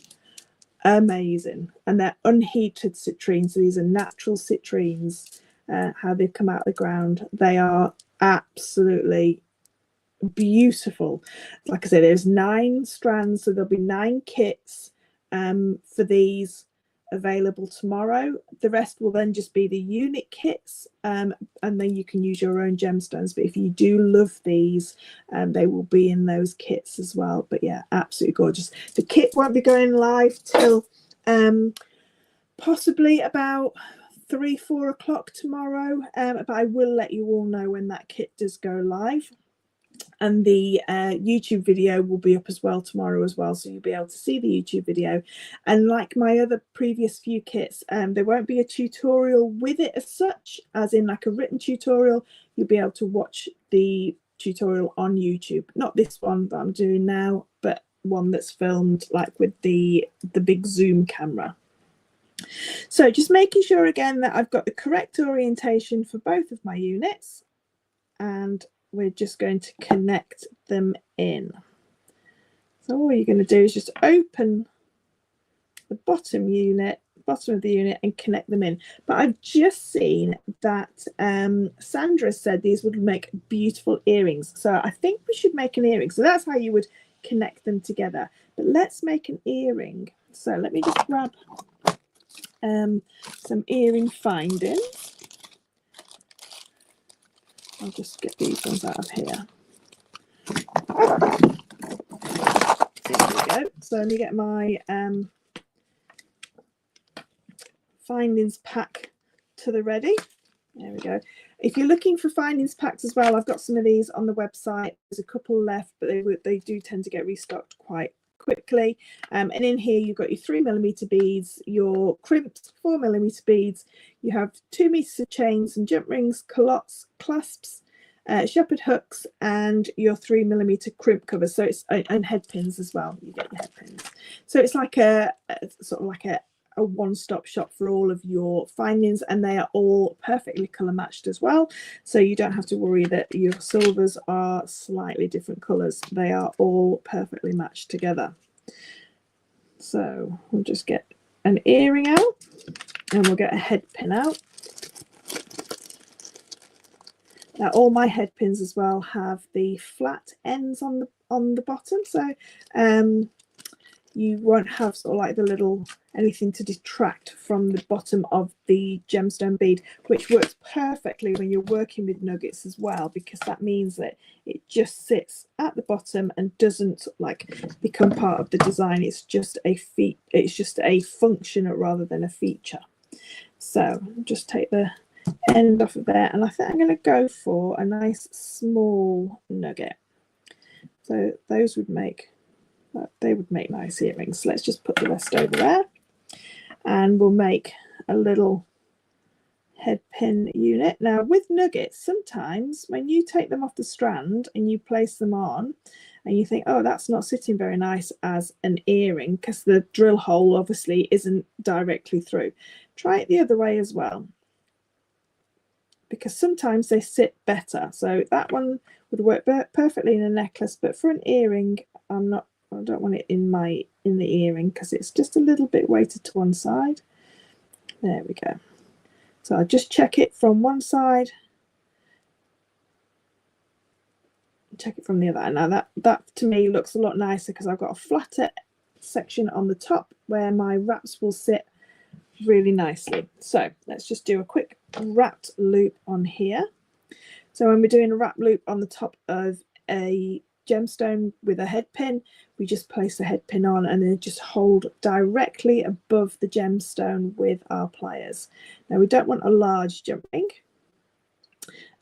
amazing? And they're unheated citrines. So these are natural citrines. How they've come out of the ground. They are absolutely beautiful. Like I say, there's 9 strands, so there'll be 9 kits for these available tomorrow. The rest will then just be the unit kits, and then you can use your own gemstones. But if you do love these, they will be in those kits as well. But yeah, absolutely gorgeous. The kit won't be going live till possibly about 3-4 o'clock tomorrow, but I will let you all know when that kit does go live. And the YouTube video will be up as well tomorrow as well, so you'll be able to see the YouTube video. And like my other previous few kits, there won't be a tutorial with it as such, as in like a written tutorial. You'll be able to watch the tutorial on YouTube, not this one that I'm doing now, but one that's filmed like with the big zoom camera. So just making sure again that I've got the correct orientation for both of my units, and we're just going to connect them in. So all you're going to do is just open the bottom of the unit and connect them in. But I've just seen that Sandra said these would make beautiful earrings, so I think we should make an earring. So that's how you would connect them together. But let's make an earring. So let me just grab some earring findings. I'll just get these ones out of here. There we go. So let me get my findings pack to the ready. There we go. If you're looking for findings packs as well, I've got some of these on the website. There's a couple left, but they do tend to get restocked quite quickly. And in here you've got your 3mm beads, your crimped 4mm beads. You have 2 meters of chains and jump rings, culottes, clasps, shepherd hooks, and your 3mm crimp covers. So it's and head pins as well. You get your head pins. So it's like a sort of like a one-stop shop for all of your findings, and they are all perfectly color matched as well, so you don't have to worry that your silvers are slightly different colors. They are all perfectly matched together. So we'll just get an earring out and we'll get a head pin out. Now all my head pins as well have the flat ends on the bottom, so you won't have sort of like the little anything to detract from the bottom of the gemstone bead, which works perfectly when you're working with nuggets as well, because that means that it just sits at the bottom and doesn't like become part of the design. It's just a function rather than a feature. So just take the end off of there, and I think I'm going to go for a nice small nugget. So those would make nice earrings. So let's just put the rest over there, and we'll make a little head pin unit. Now with nuggets, sometimes when you take them off the strand and you place them on and you think, oh, that's not sitting very nice as an earring because the drill hole obviously isn't directly through, try it the other way as well, because sometimes they sit better. So that one would work perfectly in a necklace, but for an earring I don't want it in the earring because it's just a little bit weighted to one side. There we go. So I'll just check it from one side, check it from the other. Now that to me looks a lot nicer because I've got a flatter section on the top where my wraps will sit really nicely. So let's just do a quick wrapped loop on here. So when we're doing a wrap loop on the top of a gemstone with a head pin, we just place the head pin on and then just hold directly above the gemstone with our pliers. Now we don't want a large jump ring.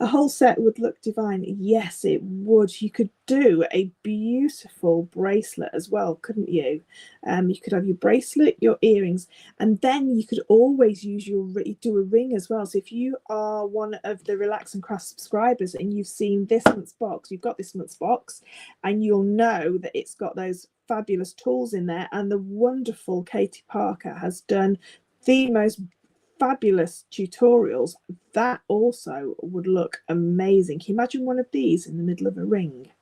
A whole set would look divine. Yes, it would. You could do a beautiful bracelet as well, couldn't you? You could have your bracelet, your earrings, and then you could always use do a ring as well. So if you are one of the Relax and Craft subscribers and you've seen this month's box, you've got this month's box, and you'll know that it's got those fabulous tools in there, and the wonderful Katie Parker has done the most fabulous tutorials. That also would look amazing. Can you imagine one of these in the middle of a ring?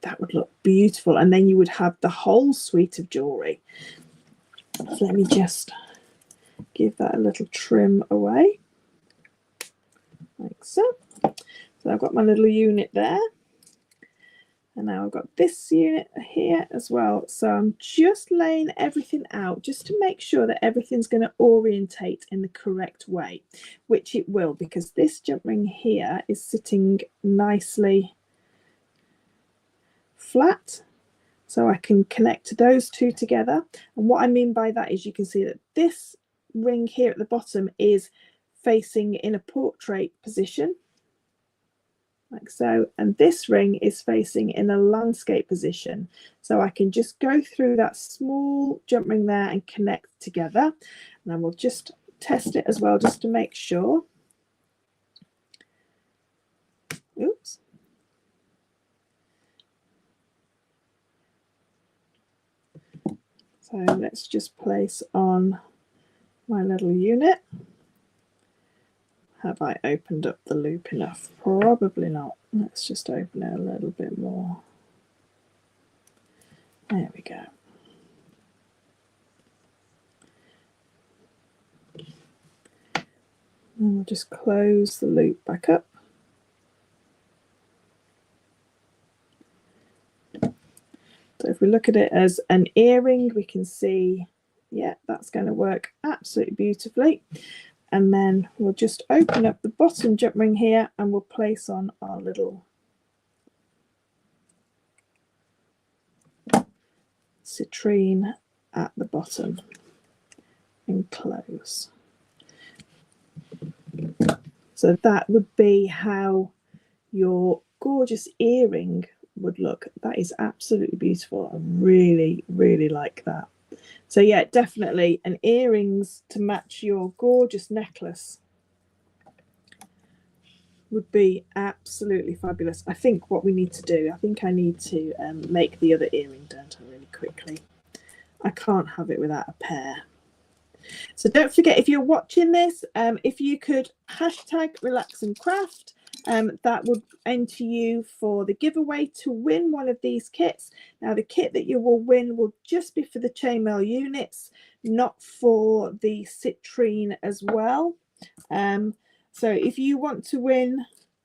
That would look beautiful, and then you would have the whole suite of jewelry. So let me just give that a little trim away like so. So I've got my little unit there, and now I've got this unit here as well. So I'm just laying everything out just to make sure that everything's going to orientate in the correct way, which it will, because this jump ring here is sitting nicely flat. So I can connect those two together. And what I mean by that is you can see that this ring here at the bottom is facing in a portrait position, like so, and this ring is facing in a landscape position. So I can just go through that small jump ring there and connect together, and I will just test it as well just to make sure. Oops. So let's just place on my little unit. Have I opened up the loop enough? Probably not. Let's just open it a little bit more. There we go. And we'll just close the loop back up. So if we look at it as an earring, we can see, yeah, that's going to work absolutely beautifully. And then we'll just open up the bottom jump ring here and we'll place on our little citrine at the bottom and close. So that would be how your gorgeous earring would look. That is absolutely beautiful. I really, really like that. So yeah, definitely an earrings to match your gorgeous necklace would be absolutely fabulous. I think what we need to do, I think I need to make the other earring down really quickly. I can't have it without a pair. So don't forget, if you're watching this, if you could hashtag relax and craft, that would enter you for the giveaway to win one of these kits. Now the kit that you will win will just be for the chainmail units, not for the citrine as well. So if you want to win,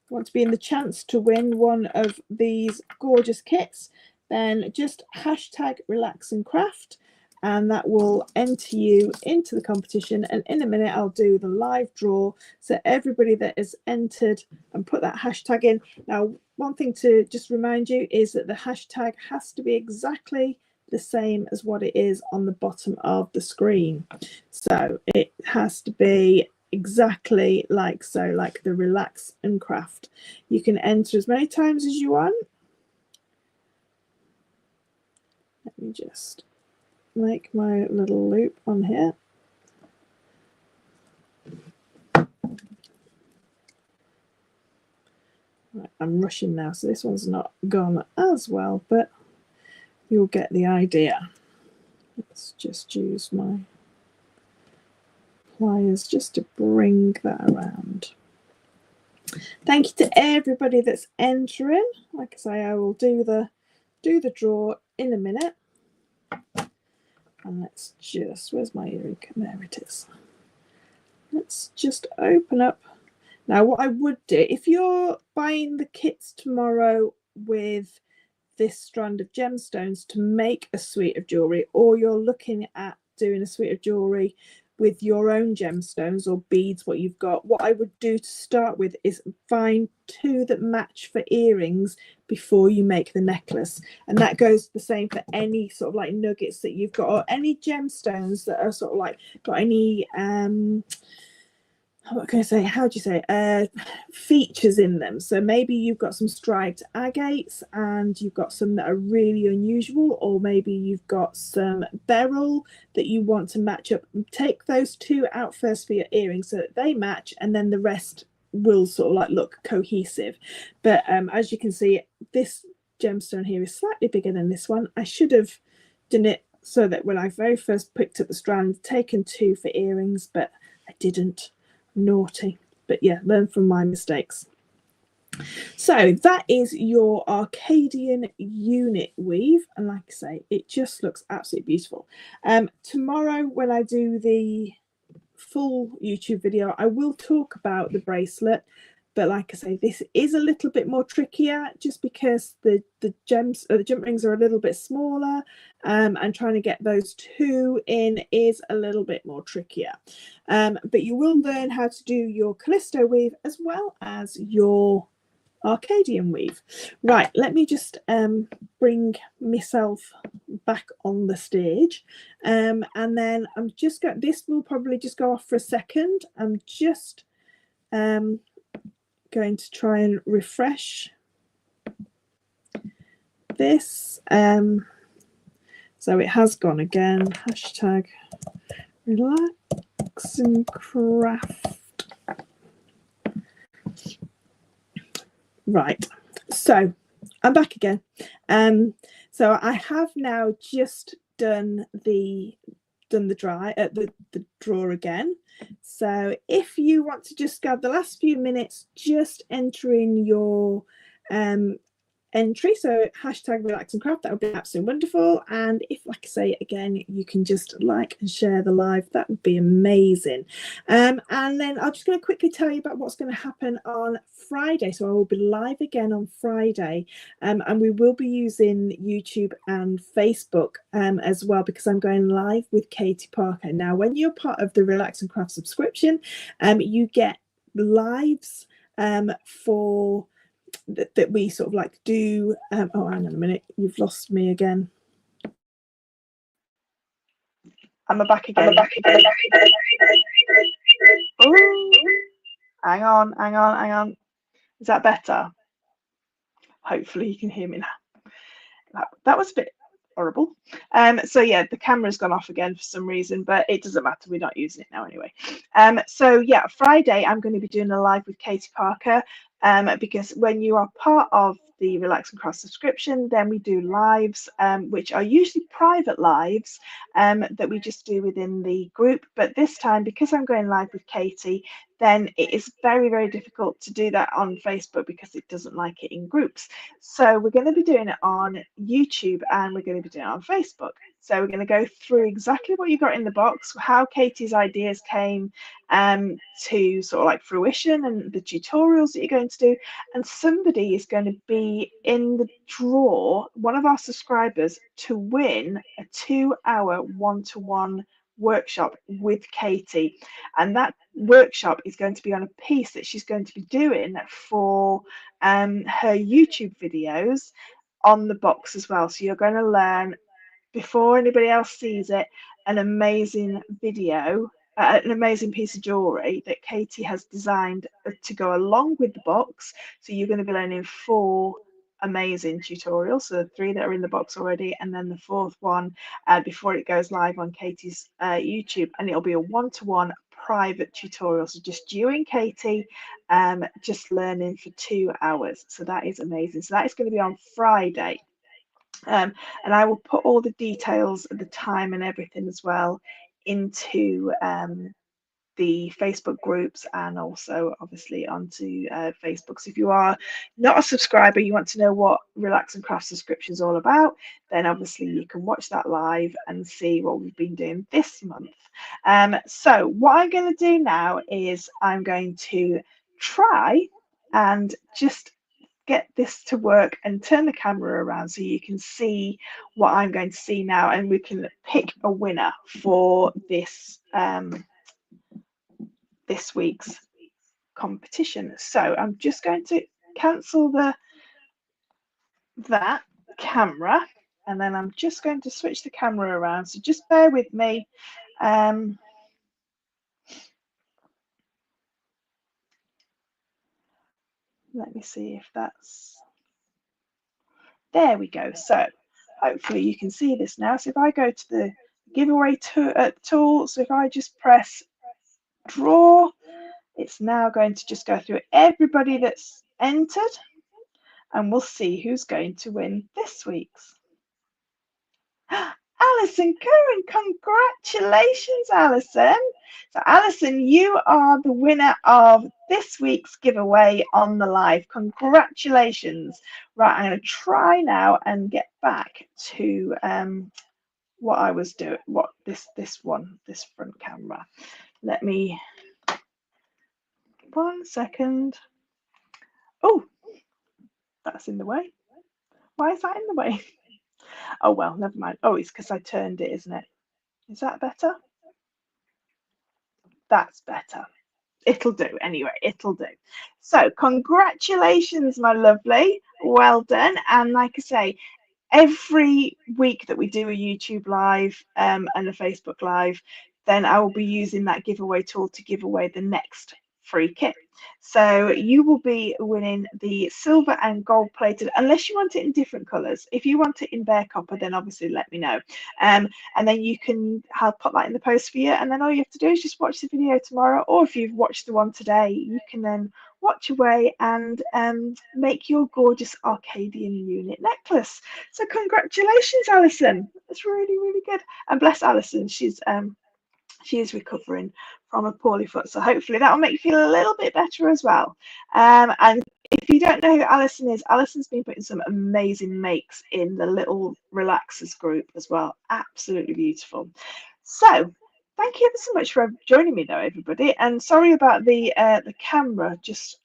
want to be in the chance to win one of these gorgeous kits, then just hashtag relax and craft, and that will enter you into the competition. And in a minute I'll do the live draw, so everybody that is entered and put that hashtag in. Now one thing to just remind you is that the hashtag has to be exactly the same as what it is on the bottom of the screen. So it has to be exactly like so, like the relax and craft. You can enter as many times as you want. Let me just make my little loop on here. Right, I'm rushing now, so this one's not gone as well, but you'll get the idea. Let's just use my pliers just to bring that around. Thank you to everybody that's entering. Like I say, I will do the draw in a minute. And let's just, where's my earring? There it is. Let's just open up. Now what I would do, if you're buying the kits tomorrow with this strand of gemstones to make a suite of jewellery, or you're looking at doing a suite of jewellery with your own gemstones or beads, what you've got, what I would do to start with is find two that match for earrings before you make the necklace. And that goes the same for any sort of like nuggets that you've got, or any gemstones that are sort of like got any what can I say, how do you say, features in them. So maybe you've got some striped agates and you've got some that are really unusual, or maybe you've got some beryl that you want to match up. Take those two out first for your earrings so that they match, and then the rest will sort of like look cohesive. But as you can see, this gemstone here is slightly bigger than this one. I should have done it so that when I very first picked up the strand, taken two for earrings, but I didn't. Naughty. But yeah, learn from my mistakes. So that is your Arcadian unit weave, and like I say, it just looks absolutely beautiful. Tomorrow when I do the full YouTube video, I will talk about the bracelet, but like I say, this is a little bit more trickier just because the jump rings are a little bit smaller, and trying to get those two in is a little bit more trickier. But you will learn how to do your Callisto weave as well as your Arcadian weave. Right, let me just bring myself back on the stage, and then I'm just going, this will probably just go off for a second. I'm just going to try and refresh this. So it has gone again. Hashtag relax and craft. Right, so I'm back again. So I have now just done the draw again. So if you want to just grab the last few minutes, just enter in your entry, so hashtag relax and craft, that would be absolutely wonderful. And if, like I say again, you can just like and share the live, that would be amazing. And then I'm just going to quickly tell you about what's going to happen on Friday. So I will be live again on Friday, and we will be using YouTube and Facebook as well, because I'm going live with Katie Parker. Now, when you're part of the Relax and Craft subscription, you get lives for that we sort of like do. Oh, hang on a minute, you've lost me again. I'm back again. Ooh. Hang on. Is that better? Hopefully you can hear me now. That was a bit horrible. So yeah, the camera's gone off again for some reason, but it doesn't matter, we're not using it now anyway. So yeah, Friday I'm going to be doing a live with Katie Parker, because when you are part of the Relax and Craft subscription, then we do lives, which are usually private lives that we just do within the group. But this time, because I'm going live with Katie, then it is very, very difficult to do that on Facebook because it doesn't like it in groups. So we're going to be doing it on YouTube, and we're going to be doing it on Facebook. So we're going to go through exactly what you got in the box, how Katie's ideas came to sort of like fruition, and the tutorials that you're going to do. And somebody is going to be in the draw, one of our subscribers, to win a 2-hour one-to-one workshop with Katie. And that workshop is going to be on a piece that she's going to be doing for her YouTube videos on the box as well. So you're going to learn, before anybody else sees it, an amazing video, an amazing piece of jewellery that Katie has designed to go along with the box. So you're going to be learning 4 amazing tutorials, so 3 that are in the box already, and then the 4th one before it goes live on Katie's YouTube, and it'll be a one-to-one private tutorial, so just you and Katie just learning for 2 hours. So that is amazing. So that is going to be on Friday. And I will put all the details of the time and everything as well into the Facebook groups, and also obviously onto Facebook. So if you are not a subscriber, you want to know what Relax and Craft subscription is all about, then obviously you can watch that live and see what we've been doing this month. So what I'm going to do now is I'm going to try and just get this to work and turn the camera around so you can see what I'm going to see now, and we can pick a winner for this this week's competition. So I'm just going to cancel that camera, and then I'm just going to switch the camera around, so just bear with me. Let me see if that's, there we go. So hopefully you can see this now. So if I go to the giveaway tool, so if I just press draw, it's now going to just go through everybody that's entered, and we'll see who's going to win this week's. Alison Curran, congratulations, Alison. So Alison, you are the winner of this week's giveaway on the live. Congratulations. Right, I'm going to try now and get back to what I was doing, what this front camera. Let me, 1 second. Oh, that's in the way. Why is that in the way? Oh well, never mind. Oh, it's because I turned it, isn't it? Is that better? That's better. It'll do anyway, it'll do. So congratulations, my lovely. Well done. And like I say, every week that we do a YouTube live and a Facebook live, then I will be using that giveaway tool to give away the next free kit. So you will be winning the silver and gold plated, unless you want it in different colors. If you want it in bare copper, then obviously let me know, and then you can pop that in the post for you, and then all you have to do is just watch the video tomorrow, or if you've watched the one today, you can then watch away and make your gorgeous Arcadian unit necklace. So congratulations, Alison. That's really, really good. And bless Alison, she is recovering from a poorly foot, so hopefully that will make you feel a little bit better as well. And if you don't know who Alison is, Alison's been putting some amazing makes in the little relaxers group as well. Absolutely beautiful. So thank you ever so much for joining me though, everybody, and sorry about the camera just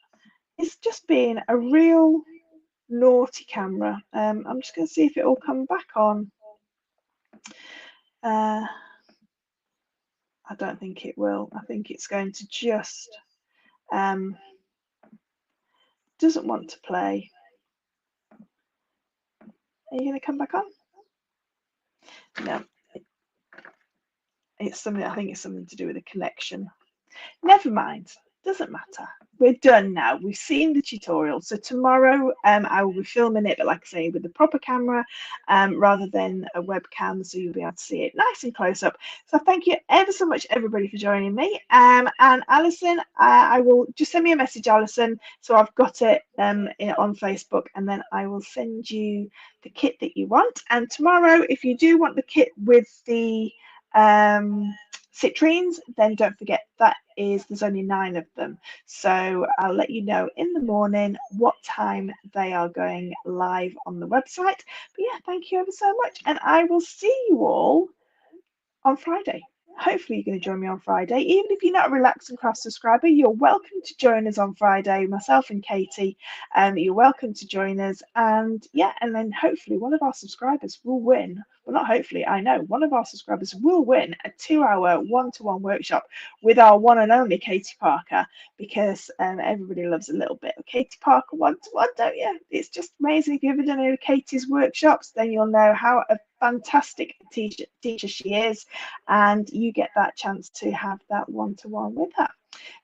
it's just been a real naughty camera. I'm just going to see if it will come back on. I don't think it will. I think it's going to just doesn't want to play. Are you going to come back on? No. It's something, I think it's something to do with the connection. Never mind, doesn't matter. We're done now. We've seen the tutorial. So tomorrow I will be filming it, but like I say, with the proper camera rather than a webcam, so you'll be able to see it nice and close up. So thank you ever so much, everybody, for joining me. And Alison, I will just send me a message, Alison, so I've got it on Facebook, and then I will send you the kit that you want. And tomorrow, if you do want the kit with the citrines, then don't forget there's only 9 of them, so I'll let you know in the morning what time they are going live on the website. But yeah, thank you ever so much, and I will see you all on Friday. Hopefully you're going to join me on Friday. Even if you're not a Relax and Craft subscriber, you're welcome to join us on Friday, myself and Katie. You're welcome to join us, and yeah, and then hopefully one of our subscribers will win. Well, not hopefully, I know one of our subscribers will win a 2-hour one-to-one workshop with our one and only Katie Parker, because everybody loves a little bit of Katie Parker one-to-one, don't you? It's just amazing. If you've ever done any of Katie's workshops, then you'll know how a fantastic teacher she is, and you get that chance to have that one-to-one with her.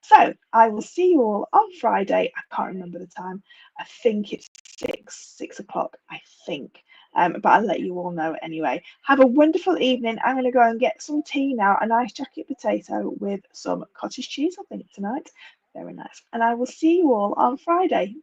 So I will see you all on Friday. I can't remember the time. I think it's 6 o'clock, I think. But I'll let you all know anyway. Have a wonderful evening. I'm going to go and get some tea now, a nice jacket potato with some cottage cheese, I think, tonight. Very nice. And I will see you all on Friday.